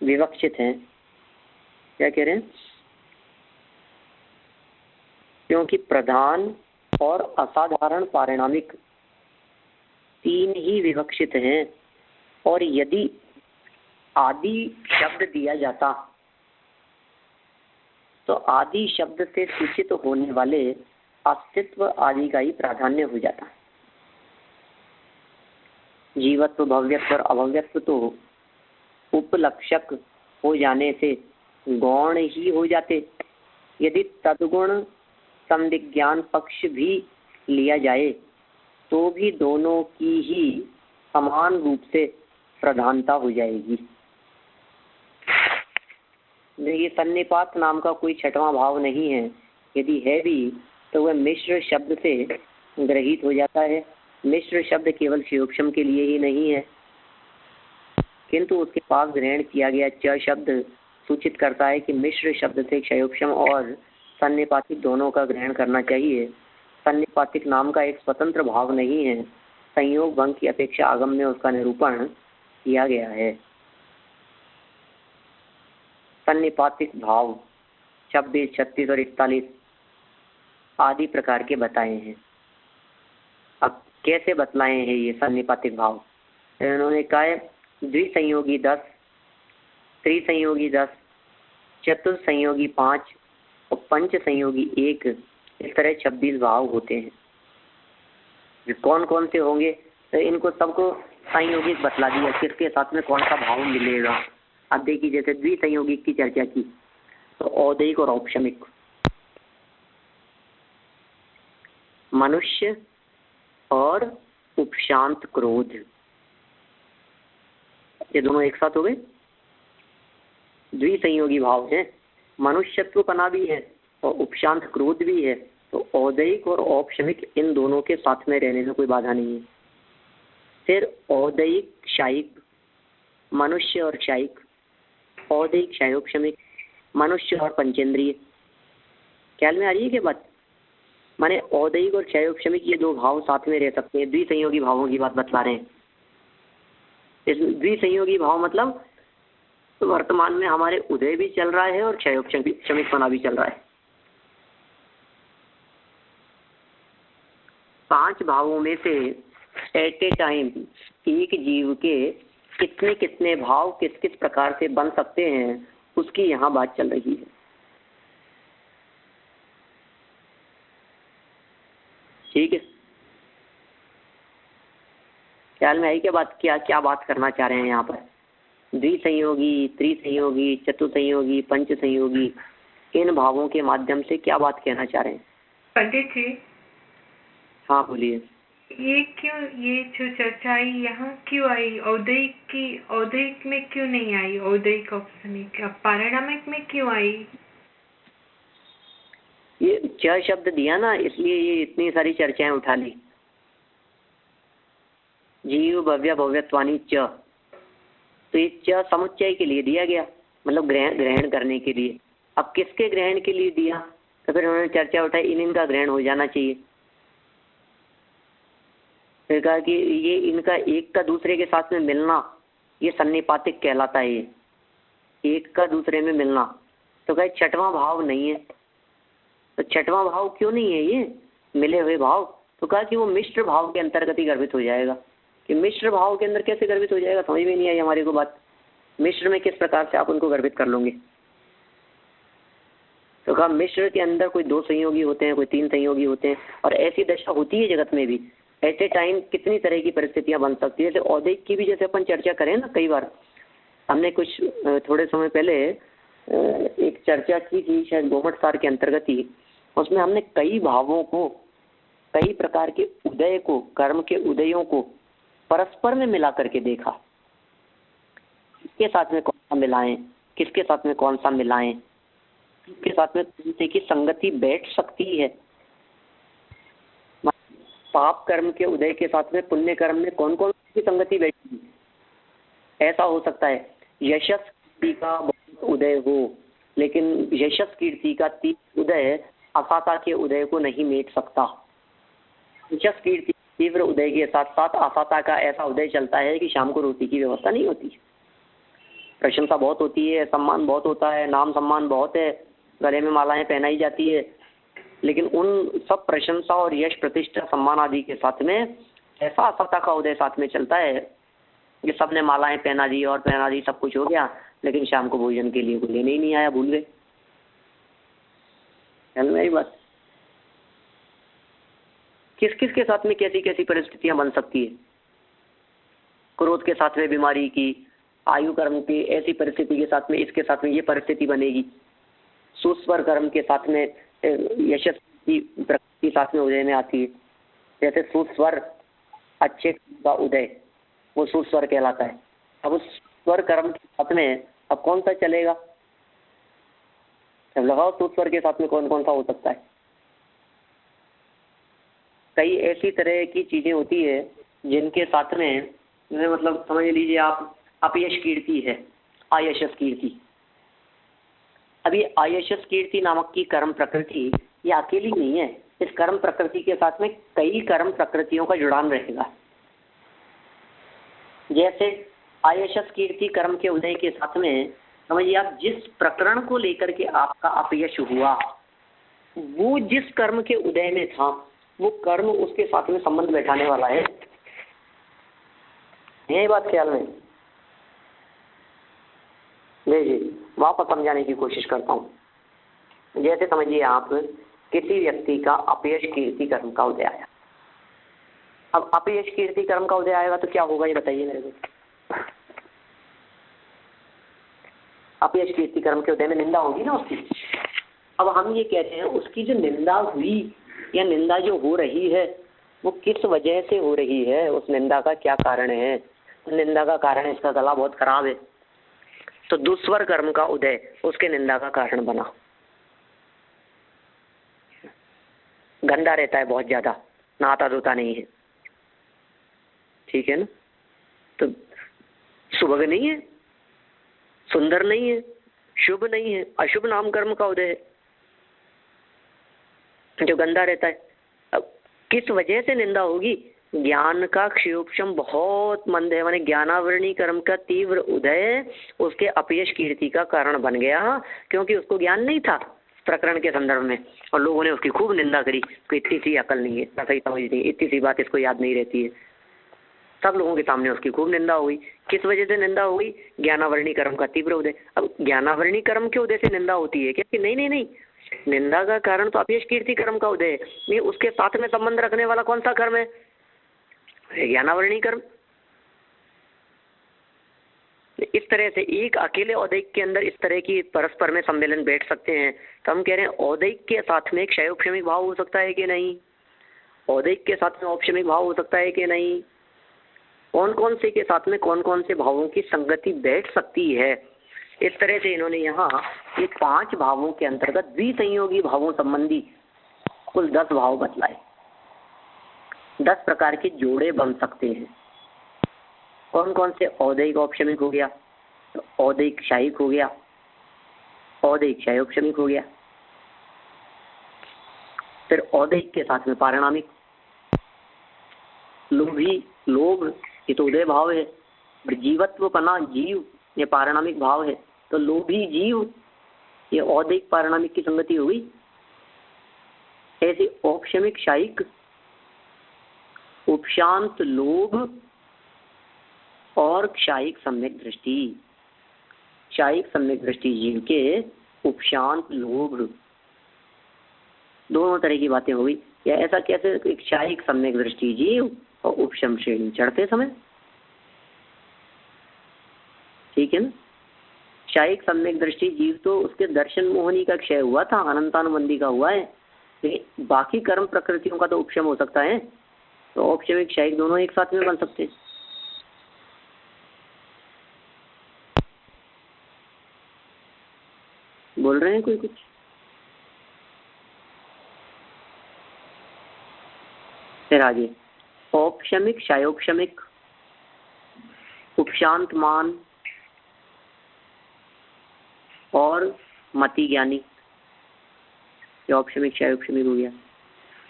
विवक्षित हैं। क्या कह रहे हैं? क्योंकि प्रधान और असाधारण पारिणामिक तीन ही विवक्षित हैं, और यदि आदि शब्द दिया जाता तो आदि शब्द से सूचित होने वाले अस्तित्व आदि का ही प्राधान्य हो जाता। जीवत्व भव्यत्व और अभव्यत्व तो उपलक्षक हो जाने से गौण ही हो जाते। यदि तद्गुण संविज्ञान पक्ष भी लिया जाए तो भी दोनों की ही समान रूप से प्रधानता हो जाएगी। देखिए, सन्निपात नाम का कोई छठवां भाव नहीं है, यदि है भी तो वह मिश्र शब्द से ग्रहित हो जाता है। मिश्र शब्द केवल क्षयोक्षम के लिए ही नहीं है, किंतु उसके पास ग्रहण किया गया च शब्द सूचित करता है कि मिश्र शब्द से क्षयोक्षम और सन्निपातिक दोनों का ग्रहण करना चाहिए। सन्निपातिक नाम का एक स्वतंत्र भाव नहीं है, संयोग भंग की अपेक्षा आगम में उसका निरूपण किया गया है। सन्निपातिक भाव 26, 36 और 41 आदि प्रकार के बताए हैं। अब कैसे बतलाए हैं ये सन्निपातिक भाव? इन्होंने कहा है द्विसंयोगी 10, त्रिसंयोगी 10, चतुर्संयोगी 5 और पंच संयोगी 1, इस तरह 26 भाव होते हैं। कौन कौन से होंगे तो इनको सबको संयोगिक बतला दिया, किसके साथ में कौन सा भाव मिलेगा। अब देखिए, जैसे द्विसंयोगिक की चर्चा की तो औदैहिक और औपशमिक, मनुष्य और उपशांत क्रोध, ये दोनों एक साथ हो गए, द्विसंयोगी भाव है। मनुष्यत्व पना भी है और उपशांत क्रोध भी है, तो औदैहिक और औपशमिक इन दोनों के साथ में रहने में कोई बाधा नहीं है। फिर औदैहिक क्षायिक, मनुष्य और क्षायिक, औदैहिक क्षायोपशमिक, मनुष्य और पंचेंद्रिय। ख्याल में आ रही है क्या बात? माने औदैहिक और क्षयोपशमिक ये दो भाव साथ में रह सकते हैं। द्विसंयोगी भावों की बात बतला रहे हैं। इस द्विसंयोगी भाव मतलब तो वर्तमान में हमारे उदय भी चल रहा है और क्षयोपशमिक पना भी चल रहा है। 5 भावों में से एट ए टाइम एक जीव के कितने कितने भाव किस किस प्रकार से बन सकते हैं, उसकी यहाँ बात चल रही है। ठीक है, ख्याल में आई क्या बात? क्या बात करना चाह रहे हैं यहाँ पर? द्विसंयोगी, त्रिसंयोगी, चतुर्संयोगी, पंच संयोगी, इन भावों के माध्यम से क्या बात कहना चाह रहे हैं पंडित जी? हाँ बोलिए। ये क्यों, ये जो चर्चा आई यहाँ क्यों आई? औदैहिक में क्यों नहीं आई? औदैहिक औपशमिक पारिणामिक में क्यों आई? ये च शब्द दिया ना, इसलिए ये इतनी सारी चर्चाएं उठा ली। जीव भव्य भव्यत्वानि च, तो ये च समुच्चय के लिए दिया गया, मतलब ग्रहण करने के लिए। अब किसके ग्रहण के लिए दिया? तो फिर उन्होंने चर्चा उठाई इनका ग्रहण हो जाना चाहिए। फिर कहा कि ये इनका एक का दूसरे के साथ में मिलना ये सन्निपातिक कहलाता है, ये एक का दूसरे में मिलना। तो कहे छठवां भाव नहीं है। तो छठवां भाव क्यों नहीं है ये मिले हुए भाव? तो कहा कि वो मिश्र भाव के अंतर्गत ही गर्भित हो जाएगा। कि मिश्र भाव के अंदर कैसे गर्भित हो जाएगा, समझ में नहीं आई हमारे को बात। मिश्र में किस प्रकार से आप उनको गर्भित कर लोगे? तो कहा मिश्र के अंदर कोई 2 संयोगी होते हैं, कोई 3 संयोगी होते हैं, और ऐसी दशा होती है जगत में भी। ऐसे टाइम कितनी तरह की परिस्थितियां बन सकती है। जैसे औदैक की भी जैसे अपन चर्चा करें ना, कई बार हमने कुछ थोड़े समय पहले एक चर्चा की थी, शायद गोमट सार के अंतर्गत ही। उसमें हमने कई भावों को, कई प्रकार के उदय को, कर्म के उदयों को परस्पर में मिला करके देखा। किसके साथ में कौन सा मिलाएं, किसके साथ में कौन सा मिलाएं, किसके साथ में कौन से की संगति बैठ सकती है। पाप कर्म के उदय के साथ में पुण्य कर्म में कौन कौन सी संगति बैठेगी। ऐसा हो सकता है यशस कीर्ति का उदय हो, लेकिन यशस कीर्ति का तीव्र उदय असाता के उदय को नहीं मेट सकता। यशस कीर्ति तीव्र उदय के साथ साथ असाता का ऐसा उदय चलता है कि शाम को रोटी की व्यवस्था नहीं होती। प्रशंसा बहुत होती है, सम्मान बहुत होता है, नाम सम्मान बहुत है, गले में मालाएं पहनाई जाती है, लेकिन उन सब प्रशंसा और यश प्रतिष्ठा सम्मान आदि के साथ में ऐसा असाता का उदय साथ में चलता है कि सबने मालाएं पहना दी और पहना दी, सब कुछ हो गया, लेकिन शाम को भोजन के लिए कोई लेने ही नहीं आया, भूल गए। ख्याल में आई बात? किस किस के साथ में कैसी कैसी परिस्थितियां बन सकती है। क्रोध के साथ में बीमारी की, आयु कर्म की ऐसी परिस्थिति के साथ में इसके साथ में ये परिस्थिति बनेगी। सुस्वर कर्म के साथ में यशस की प्रकृति साथ में उदय में आती है। जैसे सुस्वर अच्छे का उदय, वो सुस्वर कहलाता है। अब उस स्वर कर्म के साथ में अब कौन सा चलेगा? जब लगाओ सुस्वर के साथ में कौन कौन सा हो सकता है। कई ऐसी तरह की चीजें होती है जिनके साथ में मतलब समझ लीजिए आप अपयश कीर्ति है, आयशस कीर्ति। अभी आयशस कीर्ति नामक की कर्म प्रकृति ये अकेली नहीं है। इस कर्म प्रकृति के साथ में कई कर्म प्रकृतियों का जुड़ान रहेगा। जैसे आयशस कीर्ति कर्म के उदय के साथ में समझिए आप जिस प्रकरण को लेकर के आपका अपयश हुआ, वो जिस कर्म के उदय में था वो कर्म उसके साथ में संबंध बैठाने वाला है। यही बात ख्याल में लीजिए, वापस समझाने की कोशिश करता हूँ। जैसे समझिए आप किसी व्यक्ति का अपयश कीर्ति कर्म का उदय आया। अब अपयश कीर्ति कर्म का उदय आएगा तो क्या होगा ये बताइए मेरे को। अपयश कीर्ति कर्म के उदय में निंदा होगी ना उसकी। अब हम ये कहते हैं उसकी जो निंदा हुई या निंदा जो हो रही है वो किस वजह से हो रही है, उस निंदा का क्या कारण है। निंदा का कारण इसका गला बहुत खराब है, तो दुस्वर कर्म का उदय उसके निंदा का कारण बना। गंदा रहता है बहुत ज्यादा, नहाता धोता नहीं है, ठीक है ना, तो सुभग नहीं है, सुंदर नहीं है, शुभ नहीं है, अशुभ नाम कर्म का उदय है जो गंदा रहता है। अब किस वजह से निंदा होगी? ज्ञान का क्षयोपशम बहुत मंद है, माने ज्ञानावरणी कर्म का तीव्र उदय उसके अपयश कीर्ति का कारण बन गया, क्योंकि उसको ज्ञान नहीं था प्रकरण के संदर्भ में और लोगों ने उसकी खूब निंदा करी कि इतनी सी अकल नहीं है, सही समझ नहीं, इतनी सी बात इसको याद नहीं रहती है। सब लोगों के सामने उसकी खूब निंदा हुई। किस वजह से निंदा हुई? ज्ञानावरणी कर्म का तीव्र उदय। अब ज्ञानावरणी कर्म के उदय से निंदा होती है क्या? कि नहीं नहीं नहीं, निंदा का कारण तो अपयश कीर्ति कर्म का उदय है। नहीं, उसके साथ में संबंध रखने वाला कौन सा कर्म है? ज्ञानावरणी कर्म। इस तरह से एक अकेले औदैक के अंदर इस तरह की परस्पर में सम्मेलन बैठ सकते हैं। तो हम कह रहे हैं औदैक के साथ में क्षयोपशमिक भाव हो सकता है कि नहीं, औदैक के साथ में औपशमिक भाव हो सकता है कि नहीं, कौन कौन से के साथ में कौन कौन से भावों की संगति बैठ सकती है। इस तरह से इन्होंने यहाँ ये 5 भावों के अंतर्गत द्विसंयोगी भावों संबंधी कुल 10 भाव बतलाए। 10 प्रकार के जोड़े बन सकते हैं। कौन कौन से? औदैक औपशमिक हो गया, औदैक क्षायिक हो गया, औदैक क्षयोपशमिक हो गया, फिर औदैक के साथ में पारिणामिक, लोभ लोभ ये तो उदय भाव है, और जीवत्व पना जीव ये पारिणामिक भाव है, तो लोभी जीव ये औदैहिक पारिणामिक की संगति हो गई। ऐसे औपशमिक शायिक उपशांत लोभ और क्षायिक सम्यक दृष्टि, क्षायिक सम्यक दृष्टि जीव के उपशांत लोभ, दोनों तरह की बातें हो गई। या ऐसा कैसे, क्षायिक सम्यक दृष्टि जीव और उपशम श्रेणी चढ़ते समय, ठीक है ना। क्षायिक सम्यक दृष्टि जीव तो उसके दर्शन मोहनी का क्षय हुआ था, अनंतानुबंधी का हुआ है, लेकिन बाकी कर्म प्रकृतियों का तो उपशम हो सकता है, तो औपशमिक क्षायिक दोनों एक साथ में बन सकते हैं। बोल रहे हैं कोई कुछ? फिर आगे औपशमिक क्षयोपशमिक उपशांत मान और मति ज्ञानी, औपशमिक क्षयोपशमिक हो गया।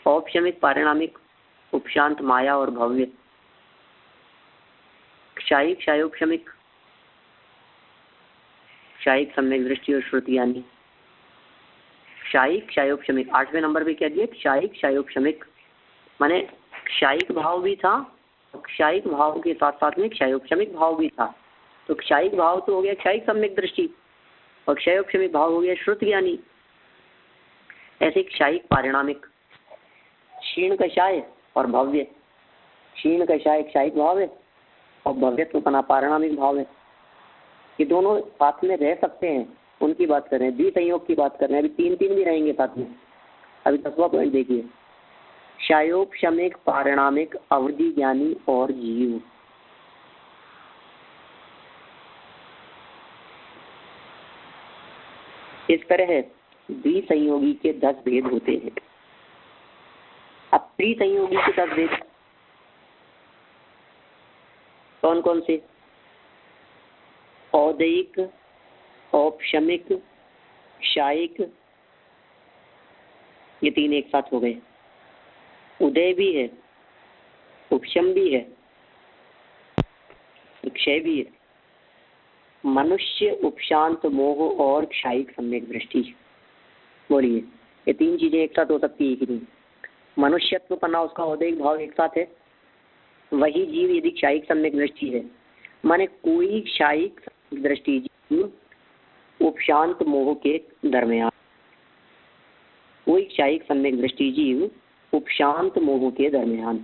औपशमिक पारिणामिक उपशांत माया और भव्य, क्षायिक क्षयोपशमिक क्षायिक सम्यक दृष्टि और श्रुति ज्ञानी। क्षायिक क्षयोपशमिक 8वें नंबर पे क्या दिया, क्षायिक क्षयोपशमिक माने क्षायिक भाव भी था, क्षायिक भाव के साथ साथ में क्षयोपशमिक भाव भी था। तो क्षायिक भाव तो हो गया क्षायिक सम्यक दृष्टि, और क्षयोपशमिक भाव हो गया श्रुति ज्ञानी। ऐसे क्षायिक पारिणामिक क्षीण कषाय और भव्य, क्षीण कषाय क्षायिक भाव है और भव्यत्व पना पारिणामिक भाव है, ये दोनों साथ में रह सकते हैं, उनकी बात कर रहे हैं, द्विसंयोग की बात कर रहे हैं। अभी तीन तीन भी रहेंगे साथ में। अभी 10वां पॉइंट देखिए, क्षयोपशमिक पारिणामिक अवधि ज्ञानी और जीव। इस तरह द्विसंयोगी के 10 भेद होते हैं। अब त्रिसंयोगी के 10 भेद कौन कौन से? औदैहिक, औपशमिक, क्षायिक, ये तीन एक साथ हो गए। उदय भी है, उपशम भी है, क्षय भी है। मनुष्य, उपशांत मोह और क्षायिक सम्यक दृष्टि। बोलिए, ये तीन चीजें एक साथ हो सकती है कि नहीं? मनुष्यत्व पना उसका औदैहिक भाव एक साथ है, वही जीव यदि क्षायिक सम्यक दृष्टि है, माने कोई क्षायिक दृष्टि जीव उपशांत मोह के दरमियान, कोई क्षायिक सम्यक दृष्टि जीव उपशांत मोह के दरमियान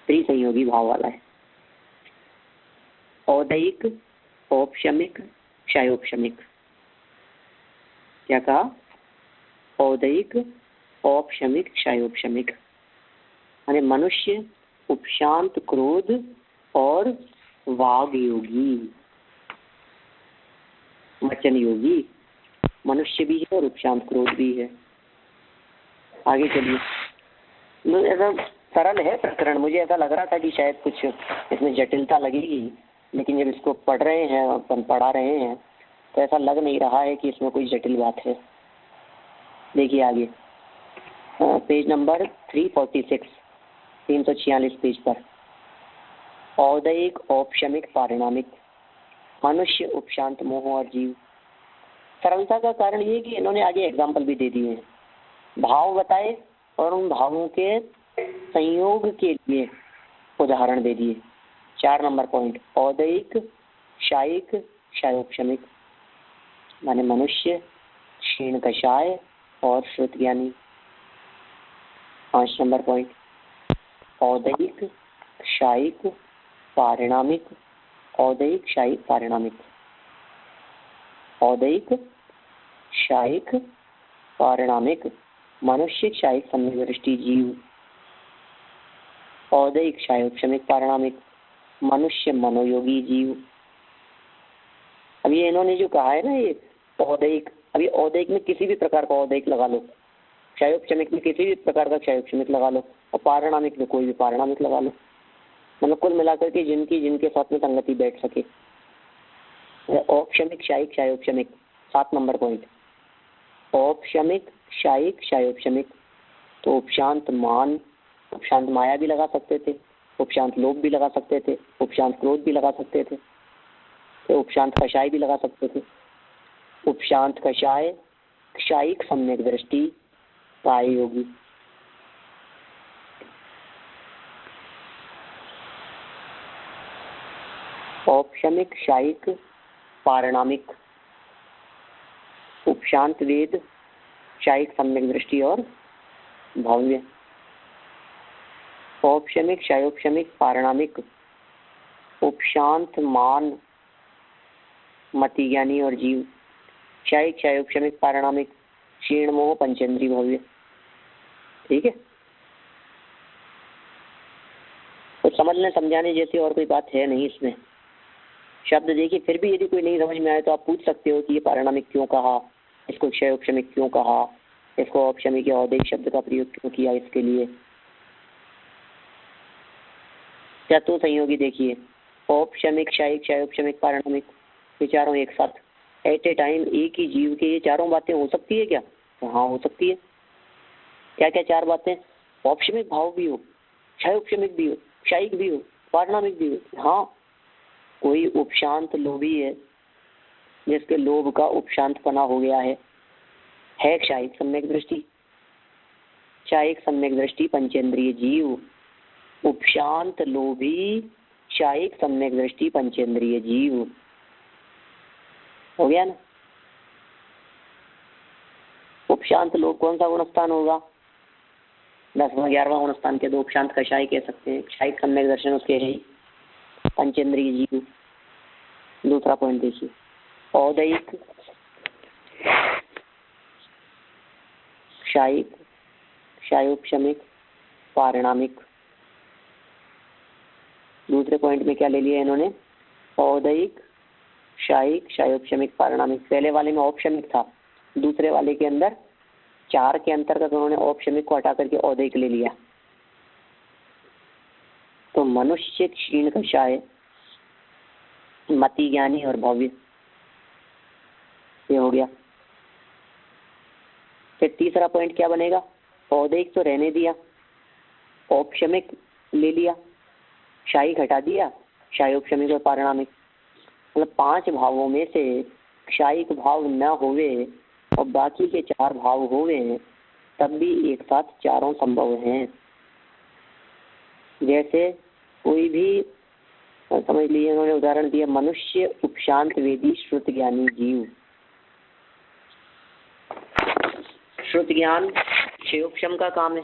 त्रिसंयोगी भाव वाला है। औदैहिक, औपशमिक, क्षयोपशमिक। क्या कहा? औदैहिक, औपशमिक, क्षयोपशमिक, माने मनुष्य, उपशांत क्रोध और वाग योगी, वचन योगी मनुष्य भी है और उपशांत क्रोध भी है। आगे चलिए। ऐसा सरल है प्रकरण, मुझे ऐसा लग रहा था कि शायद कुछ इसमें जटिलता लगेगी, लेकिन जब इसको पढ़ रहे हैं, अपन पढ़ा रहे हैं, तो ऐसा लग नहीं रहा है कि इसमें कोई जटिल बात है। देखिए आगे, पेज नंबर 346, 346 पेज पर। औदैहिक, औपशमिक, पारिणामिक, मनुष्य, उपशांत मोह और जीव। सरलता का कारण ये कि इन्होंने आगे एग्जाम्पल भी दे दिए हैं, भाव बताए और उन भावों के संयोग के लिए उदाहरण दे दिए। 4 नंबर पॉइंट, औदैहिक, क्षायिक, क्षयोपशमिक, माने मनुष्य, क्षीण कषाय और श्रुत ज्ञानी। 5 नंबर पॉइंट, औदैहिक, क्षायिक, पारिणामिक, औदैहिक, क्षायिक, पारिणामिक, औदैहिक, क्षायिक, पारिणामिक, मनुष्य, क्षायिक सम्यक दृष्टि जीव। औदैहिक, क्षयोपशमिक, पारिणामिक, मनुष्य, मनोयोगी जीव। अब ये इन्होंने जो कहा है ना, ये औदैहिक, अभी औदैहिक में किसी भी प्रकार का औदैहिक लगा लो, क्षयोपशमिक में किसी भी प्रकार का क्षयोपशमिक लगा लो, और पारिणामिक में कोई भी पारिणामिक लगा लो, मतलब कुल मिलाकर के जिनके साथ में संगति बैठ सके। औपशमिक, क्षायिक, क्षयोपशमिक। 7 नंबर पॉइंट, औपशमिक, क्षायिक, क्षयोपशमिक, तो उपशांत मान, उपशांत माया भी लगा सकते थे, उपशांत लोभ भी लगा सकते थे, उपशांत क्रोध भी लगा सकते थे, तो उपशांत कषाय भी लगा सकते थे। उपशांत कषाय क्षायिक सम्यक दृष्टि काय योगी। औपशमिक क्षायिक पारणामिक, उपशांत वेद क्षायिक सम्यक दृष्टि और भव्य। औपशमिक क्षयोपशमिक पारणामिक, उपशांत मान मति ज्ञानी और जीव, क्षायिक क्षयोपशमिक पारणामिक क्षीण मोह पंचेंद्री भव्य। ठीक है, तो समझने समझाने जैसी और कोई बात है नहीं इसमें। शब्द देखिए, फिर भी यदि कोई नहीं समझ में आए तो आप पूछ सकते हो कि ये पारणामिक क्यों कहा, इसको क्षयोपशमिक क्यों कहा, इसको औपशमिक या औदैहिक शब्द का प्रयोग क्यों किया इसके लिए। क्या तो संयोगी देखिए, औपशमिक क्षायिक क्षयोपशमिक पारणामिक, ये चारों एक साथ एट ए टाइम एक ही जीव के ये चारों बातें हो सकती है क्या? तो हाँ हो सकती है। क्या क्या चार बातें? औपशमिक भाव भी हो, क्षयोपशमिक भी हो, क्षायिक भी हो, पारणामिक भी हो। हाँ, कोई उपशांत लोभी है जिसके लोभ का उपशांत पना हो गया है क्षायिक सम्यक दृष्टि, क्षायिक सम्यक दृष्टि पंचेंद्रिय जीव। उपशांत लोभी क्षायिक सम्यक दृष्टि पंचेंद्रिय जीव, हो गया ना। उपशांत लोभ कौन सा गुणस्थान होगा? 10वां 11वां गुणस्थान के दो उपशांत कषाय कह सकते हैं। क्षायिक सम्यक दर्शन उसके है ही, पंचेंद्रिय जीव। दूसरा पॉइंट देखिए, औदैहिक क्षायिक क्षयोपशमिक पारणामिक। दूसरे पॉइंट में क्या ले लिया इन्होंने? औदैहिक क्षायिक क्षयोपशमिक पारणामिक। पहले वाले में औपशमिक था, दूसरे वाले के अंदर चार के अंतर्गत उन्होंने औपशमिक को हटा करके औदैहिक ले लिया। तो मनुष्य क्षीण कषाय मति ज्ञानी और भव्य, ये हो गया। फिर तीसरा पॉइंट क्या बनेगा? औदैहिक तो रहने दिया, औपशमिक ले लिया, क्षायिक हटा दिया, क्षयोपशमिक और पारणामिक। मतलब 5 भावों में से क्षायिक भाव न होवे और बाकी के 4 भाव होवे, तब भी एक साथ चारों संभव हैं। जैसे कोई भी समझ लीजिए, उन्होंने उदाहरण दिया, मनुष्य उपशांत वेदी श्रुत ज्ञानी जीव। श्रुत ज्ञान क्षयोपशम का काम है,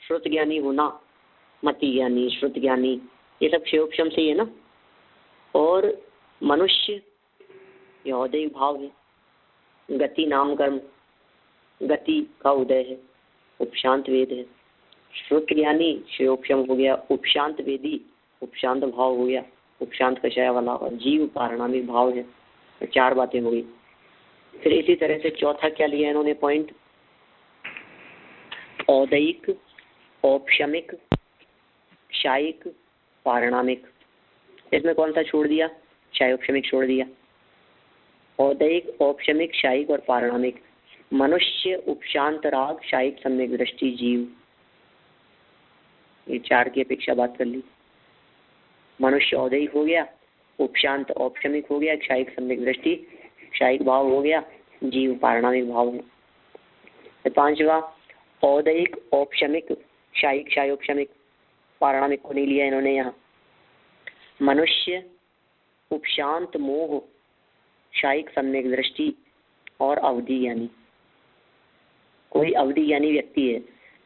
श्रुत ज्ञानी होना, मति ज्ञानी, श्रुत ज्ञानी, ये सब क्षयोपशम से ही है ना। और मनुष्य ये औदैहिक भाव है, गति नाम कर्म, गति का उदय है, उपशांत वेद है। श्रुत ज्ञानी क्षयोपशम हो गया, उपशांत वेदी उपशांत भाव हो गया, उपशांत कषाय वाला, और जीव पारणामिक भाव है। तो 4 बातें हो गई। फिर इसी तरह से चौथा क्या लिया इन्होंने पॉइंट? औदैहिक औपशमिक क्षायिक पारणामिक। इसमें कौन सा छोड़ दिया? क्षयोपशमिक छोड़ दिया। औदैहिक औपशमिक क्षायिक और पारणामिक, मनुष्य उपशांत राग क्षायिक सम्यक दृष्टि जीव, ये 4 की अपेक्षा बात कर ली। मनुष्य औदैहिक हो गया, उपशांत औपशमिक हो गया, क्षायिक सम्यक दृष्टि क्षायिक भाव हो गया, जीव पारणामिक भाव है। 5वां औदैहिक औपशमिक क्षायिक क्षयोपशमिक पारणामिक को नहीं लिया इन्होंने यहाँ। मनुष्य उपशांत मोह क्षायिक सम्यक दृष्टि और अवधि ज्ञानी। कोई अवधि ज्ञानी व्यक्ति है,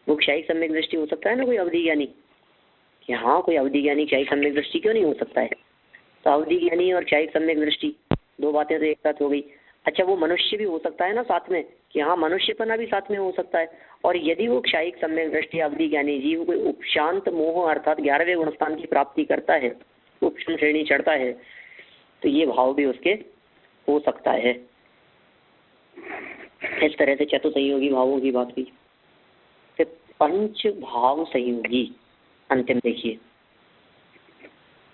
वो क्षायिक सम्यक दृष्टि हो सकता है ना कोई अवधि ज्ञानी, कि हाँ कोई अवधि ज्ञानी क्षायिक सम्यक दृष्टि क्यों नहीं हो सकता है। तो अवधि ज्ञानी और क्षायिक सम्यक दृष्टि दो बातें तो एक साथ हो गई। अच्छा, वो मनुष्य भी हो सकता है ना साथ में, कि हाँ मनुष्यपना भी साथ में हो सकता है। और यदि वो क्षायिक सम्यक दृष्टि अवधि ज्ञानी जीव कोई उपशांत मोह अर्थात 11वें गुणस्थान की प्राप्ति करता है, उपशम श्रेणी चढ़ता है, तो ये भाव भी उसके हो सकता है। इस तरह से चतुसंयोगी भावों की बात हुई। फिर पंच भाव संयोगी अंतिम देखिए,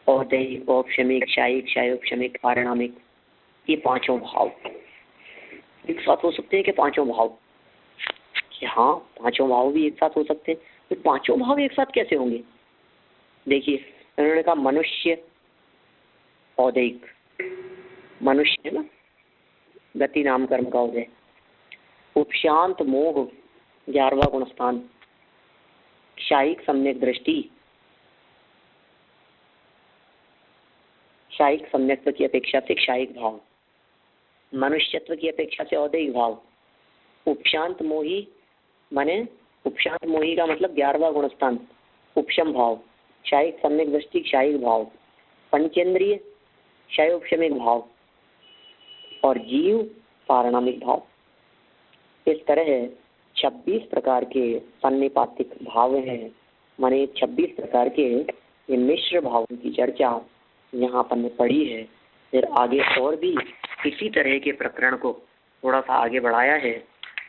औदैहिक औपशमिक क्षायिक क्षयोपशमिक पारणामिक, ये 5 भाव एक साथ हो सकते हैं। कि 5 भाव, कि हाँ 5 भाव भी एक साथ हो सकते हैं। तो 5 भाव एक साथ कैसे होंगे? देखिए उन्होंने कहा मनुष्य औदैक, मनुष्य है ना, गति नाम कर्म का उदय। उपशांत मोह 11वां गुणस्थान, क्षायिक सम्यक दृष्टि, क्षायिक सम्यक्त्व की अपेक्षा से क्षायिक भाव, मनुष्यत्व की अपेक्षा से औदैहिक भाव। उपशांत मोही माने उपशांत मोही का मतलब 11वां गुणस्थान उपशम भाव, क्षायिक सम्यक दृष्टि क्षायिक भाव, पंचेंद्रिय क्षयोपशमिक भाव और जीव पारणामिक भाव। इस तरह 26 प्रकार के सन्निपातिक भाव हैं, माने 26 प्रकार के ये मिश्र भावों की चर्चा यहाँ पर पड़ी है। फिर आगे और भी इसी तरह के प्रकरण को थोड़ा सा आगे बढ़ाया है,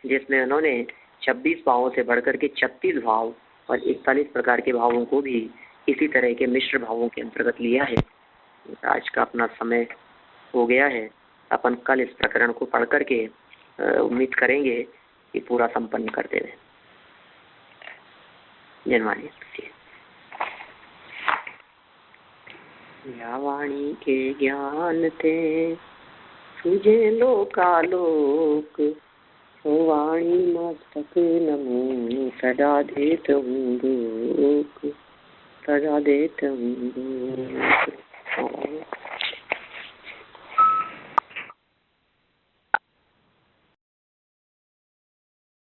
जिसमें उन्होंने 26 भावों से बढ़कर के 36 भाव और 41 प्रकार के भावों को भी इसी तरह के मिश्र भावों के अंतर्गत लिया है। आज का अपना समय हो गया है, अपन कल इस प्रकरण को पढ़ करके उम्मीद करेंगे कि पूरा संपन्न कर देवे। जनवाणी या वाणी के ज्ञान थे तुझे लोकालोक, वाणी मस्तक नमो सदा देत हूँ, सदा देत हूँ।